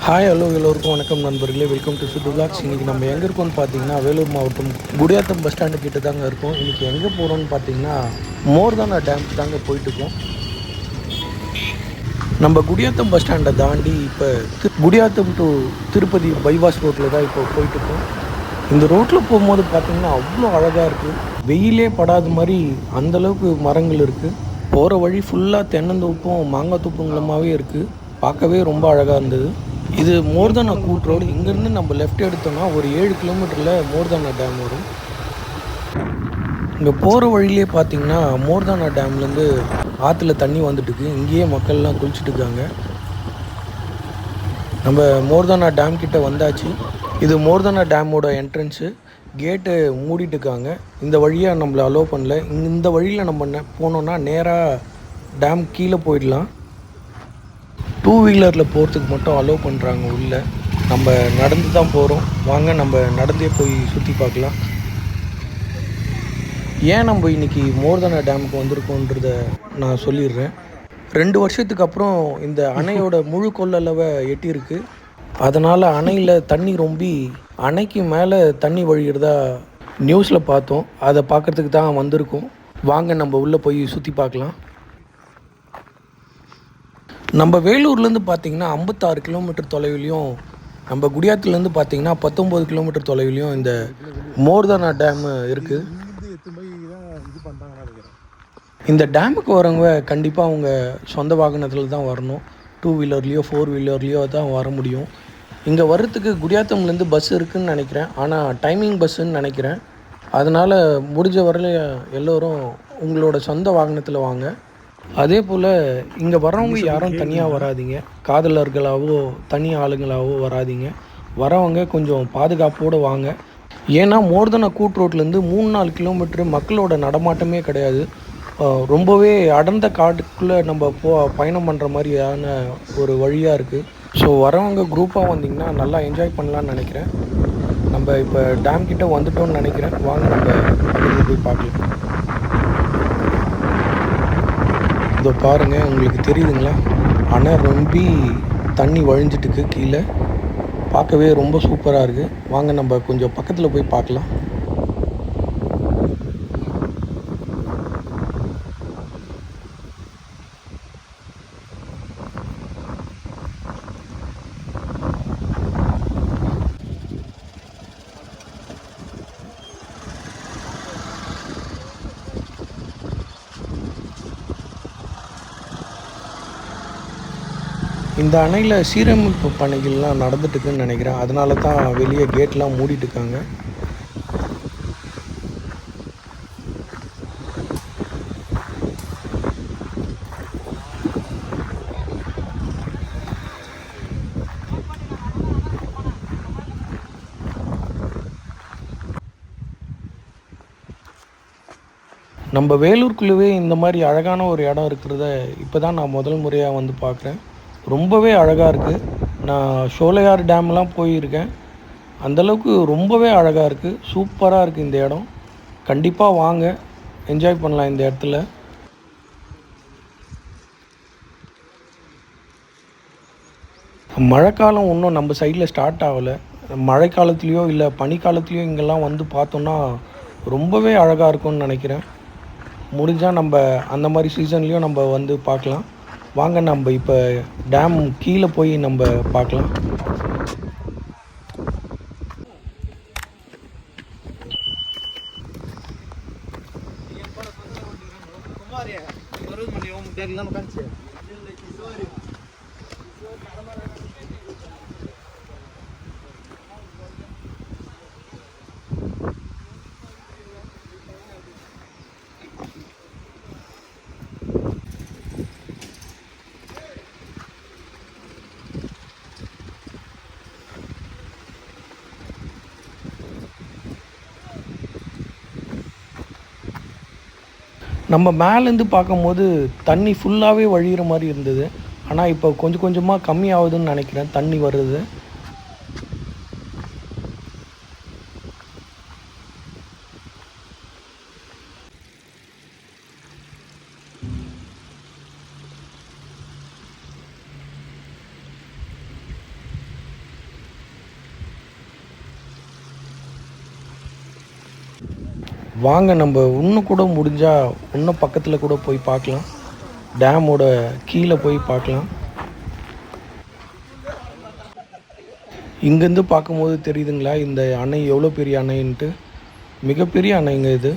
Hi hello எல்லோருக்கும் வணக்கம் நண்பர்களே, வெல்கம் டு சித்து விலாக்ஸ். இன்றைக்கி நம்ம எங்கே இருக்கோம்னு பார்த்தீங்கன்னா வேலூர் மாவட்டம் குடியாத்தம் பஸ் ஸ்டாண்டு கிட்ட தாங்க இருக்கோம். இன்றைக்கி எங்கே போகிறோம்னு பார்த்தீங்கன்னா மோர்தானா டேமுக்கு தாங்க போயிட்டுருக்கோம். நம்ம குடியாத்தம் பஸ் ஸ்டாண்டை தாண்டி இப்போ குடியாத்தம் டு திருப்பதி பைபாஸ் ரோட்டில் தான் இப்போ போயிட்டுருக்கோம். இந்த ரோட்டில் போகும்போது பார்த்திங்கன்னா அவ்வளோ அழகாக இருக்குது. வெயிலே படாத மாதிரி அந்தளவுக்கு மரங்கள் இருக்குது. போகிற வழி ஃபுல்லாக தென்னந்தோப்பும் மாங்காய் தோப்புங்களுமாகவே இருக்குது. பார்க்கவே ரொம்ப அழகாக இருந்தது. இது மோர்தானா கூட் ரோடு. இங்கேருந்து நம்ம லெஃப்ட் எடுத்தோம்னா ஒரு 7 கிலோமீட்டரில் மோர்தானா டேம் வரும். இங்கே போகிற வழியிலே பார்த்தீங்கன்னா மோர்தானா டேம்லேருந்து ஆற்றுல தண்ணி வந்துட்டுருக்கு. இங்கேயே மக்கள்லாம் குளிச்சுட்டு இருக்காங்க. நம்ம மோர்தானா டேம் கிட்ட வந்தாச்சு. இது மோர்தானா டேமோட என்ட்ரன்ஸு. கேட்டு மூடிட்டு இருக்காங்க. இந்த வழியாக நம்மளை அலோவ் பண்ணல. இந்த வழியில் நம்ம போனோன்னா நேராக டேம் கீழே போயிடலாம். 2 வீலரில் போகிறதுக்கு மட்டும் அலோவ் பண்ணுறாங்க உள்ளே. நம்ம நடந்து தான் போகிறோம். வாங்க நம்ம நடந்தே போய் சுற்றி பார்க்கலாம். ஏன் நம்ம இன்றைக்கி மோர்தானா டேமுக்கு வந்திருக்கோன்றத நான் சொல்லிடுறேன். 2 வருஷத்துக்கு அப்புறம் இந்த அணையோட முழு கொள்ளளவை எட்டியிருக்கு. அதனால் அணையில் தண்ணி ரொம்பி அணைக்கு மேலே தண்ணி வழிகிறதா நியூஸில் பார்த்தோம். அதை பார்க்குறதுக்கு தான் வந்திருக்கோம். வாங்க நம்ம உள்ளே போய் சுற்றி பார்க்கலாம். நம்ம வேலூர்லேருந்து பார்த்திங்கன்னா 56 கிலோமீட்டர் தொலைவிலையும், நம்ம குடியாத்துலேருந்து பார்த்திங்கன்னா 19 கிலோமீட்டர் தொலைவிலையும் இந்த மோர்தானா டேமு இருக்குது. இந்த டேமுக்கு வரவங்க கண்டிப்பாக அவங்க சொந்த வாகனத்தில் தான் வரணும். 2 வீலர்லேயோ 4 வீலர்லேயோ தான் வர முடியும். இங்கே வர்றதுக்கு குடியாத்தம்லேருந்து பஸ் இருக்குதுன்னு நினைக்கிறேன். ஆனால் டைமிங் பஸ்ஸுன்னு நினைக்கிறேன். அதனால் முடிஞ்ச வரையில் எல்லோரும் உங்களோட சொந்த வாகனத்தில் வாங்க. அதே போல் இங்கே வர்றவங்க யாரும் தனியாக வராதிங்க. காதலர்களாகவோ தனி ஆளுங்களாகவோ வராதிங்க. வரவங்க கொஞ்சம் பாதுகாப்போடு வாங்க. ஏன்னா மோர்தானா கூட் ரோட்லேருந்து 3-4 கிலோமீட்டரு மக்களோட நடமாட்டமே கிடையாது. ரொம்பவே அடர்ந்த காட்டுக்குள்ளே நம்ம பயணம் பண்ணுற மாதிரியான ஒரு வழியாக இருக்குது. ஸோ வரவங்க குரூப்பாக வந்திங்கன்னா நல்லா என்ஜாய் பண்ணலான்னு நினைக்கிறேன். நம்ம இப்போ டேம் கிட்டே வந்துட்டோம்னு நினைக்கிறேன். வாங்க நம்ம பக்கத்தில் போய் பார்க்கலாம். இதோ பாருங்கள், உங்களுக்கு தெரியுதுங்களா? அணை ரொம்பி தண்ணி வழிஞ்சிட்டுருக்கு கீழே. பார்க்கவே ரொம்ப சூப்பராக இருக்குது. வாங்க நம்ம கொஞ்சம் பக்கத்தில் போய் பார்க்கலாம். இந்த அணையில் சீரமைப்பு பணிகள்லாம் நடந்துட்டுருக்குன்னு நினைக்கிறேன். அதனால தான் வெளியே கேட்லாம் மூடிட்டு இருக்காங்க. நம்ம வேலூருக்குள்ளவே இந்த மாதிரி அழகான ஒரு இடம் இருக்கிறத இப்போ தான் நான் முதல் முறையாக வந்து பார்க்குறேன். ரொம்பவே அழகாக இருக்குது. நான் ஷோலையார் டேம்லாம் போயிருக்கேன். அந்தளவுக்கு ரொம்பவே அழகாக இருக்குது. சூப்பராக இருக்குது இந்த இடம். கண்டிப்பாக வாங்க, என்ஜாய் பண்ணலாம் இந்த இடத்துல. மழைக்காலம் இன்னும் நம்ம சைடில் ஸ்டார்ட் ஆகலை. மழைக்காலத்துலேயோ இல்லை பனிக்காலத்துலேயோ இங்கெல்லாம் வந்து பார்த்தோன்னா ரொம்பவே அழகாக இருக்கும்னு நினைக்கிறேன். முடிஞ்சால் நம்ம அந்த மாதிரி சீசன்லேயும் நம்ம வந்து பார்க்கலாம். வாங்க நம்ம இப்போ டேம் கீழே போய் நம்ம பார்க்கலாம். நம்ம மேலேருந்து பார்க்கும்போது தண்ணி ஃபுல்லாகவே வழிகிற மாதிரி இருந்தது. ஆனால் இப்போ கொஞ்சம் கொஞ்சமாக கம்மியாகுதுன்னு நினைக்கிறேன் தண்ணி வருது. வாங்க நம்ம இன்னும் கூட முடிஞ்சால் இன்னும் பக்கத்தில் கூட போய் பார்க்கலாம். டேமோட கீழே போய் பார்க்கலாம். இங்கேருந்து பார்க்கும்போது தெரியுதுங்களா இந்த அணை எவ்வளோ பெரிய அணைன்ட்டு. மிகப்பெரிய அணைங்க இது.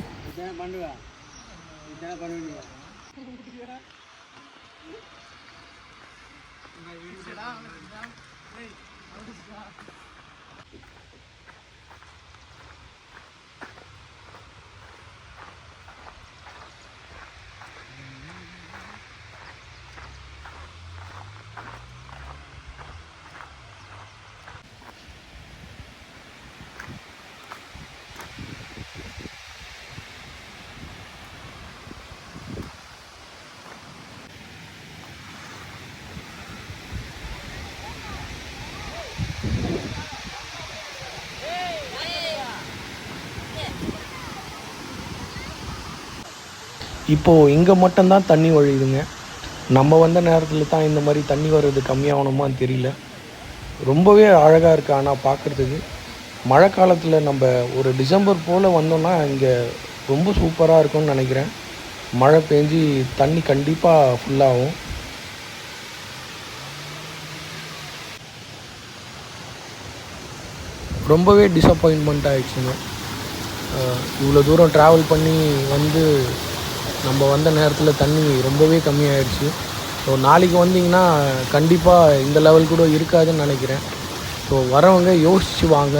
இப்போது இங்கே மட்டும்தான் தண்ணி வழியுதுங்க. நம்ம வந்த நேரத்தில் தான் இந்த மாதிரி தண்ணி வர்றது கம்மியாகணுமான்னு தெரியல. ரொம்பவே அழகாக இருக்குது. ஆனால் பார்க்குறதுக்கு மழை காலத்தில் நம்ம ஒரு டிசம்பர் போல் வந்தோம்னா இங்கே ரொம்ப சூப்பராக இருக்கும்னு நினைக்கிறேன். மழை பெஞ்சி தண்ணி கண்டிப்பாக ஃபுல்லாகும். ரொம்பவே டிசப்பாயின்மெண்ட் ஆகிடுச்சுங்க. இவ்வளோ தூரம் ட்ராவல் பண்ணி வந்து நம்ம வந்த நேரத்தில் தண்ணி ரொம்பவே கம்மியாயிடுச்சு. ஸோ நாளைக்கு வந்தீங்கன்னா கண்டிப்பாக இந்த லெவல் கூட இருக்காதுன்னு நினைக்கிறேன். ஸோ வரவங்க யோசித்து வாங்க.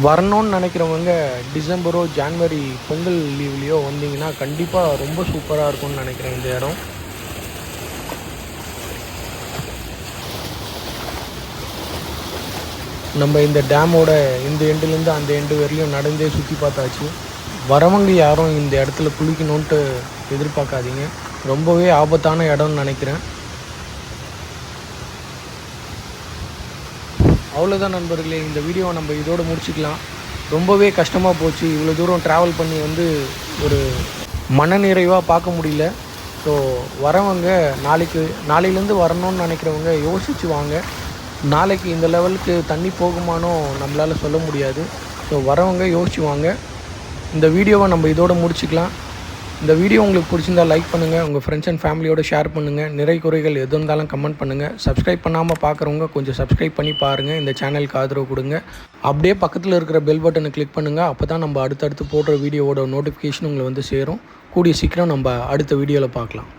வரணும்னு நினைக்கிறவங்க டிசம்பரோ ஜான்வரி பொங்கல் லீவ்லேயோ வந்தீங்கன்னா கண்டிப்பாக ரொம்ப சூப்பராக இருக்கும்னு நினைக்கிறேன் இந்த இடம். நம்ம இந்த டேமோட இந்த எண்டுலேருந்து அந்த எண்டு வரையும் நடந்தே சுற்றி பார்த்தாச்சு. வரவங்க யாரும் இந்த இடத்துல குளிக்கணுன்ட்டு எதிர்பார்க்காதீங்க. ரொம்பவே ஆபத்தான இடம்னு நினைக்கிறேன். அவ்வளோதான் நண்பர்களே, இந்த வீடியோவை நம்ம இதோடு முடிச்சுக்கலாம். ரொம்பவே கஷ்டமாக போச்சு. இவ்வளோ தூரம் ட்ராவல் பண்ணி வந்து ஒரு மனநிறைவாக பார்க்க முடியல. ஸோ வரவங்க நாளையிலேருந்து வரணும்னு நினைக்கிறவங்க யோசித்து வாங்க. நாளைக்கு இந்த லெவலுக்கு தண்ணி போகுமானோ நம்மளால் சொல்ல முடியாது. ஸோ வரவங்க யோசிச்சு வாங்க. இந்த வீடியோவை நம்ம இதோடு முடிச்சுக்கலாம். இந்த வீடியோ உங்களுக்கு பிடிச்சிருந்தால் லைக் பண்ணுங்கள். உங்கள் ஃப்ரெண்ட்ஸ் அண்ட் ஃபேமிலியோடு ஷேர் பண்ணுங்கள். நிறை குறைகள் எது இருந்தாலும் கமெண்ட் பண்ணுங்கள். சப்ஸ்கிரைப் பண்ணாமல் பார்க்குறவங்க கொஞ்சம் சப்ஸ்கிரைப் பண்ணி பாருங்கள். இந்த சேனலுக்கு ஆதரவு கொடுங்க. அப்படியே பக்கத்தில் இருக்கிற பெல் பட்டனை கிளிக் பண்ணுங்கள். அப்போ தான் நம்ம அடுத்தடுத்து போடுற வீடியோவோட நோட்டிஃபிகேஷன் உங்களை வந்து சேரும். கூடிய சீக்கிரம் நம்ம அடுத்த வீடியோவில் பார்க்கலாம்.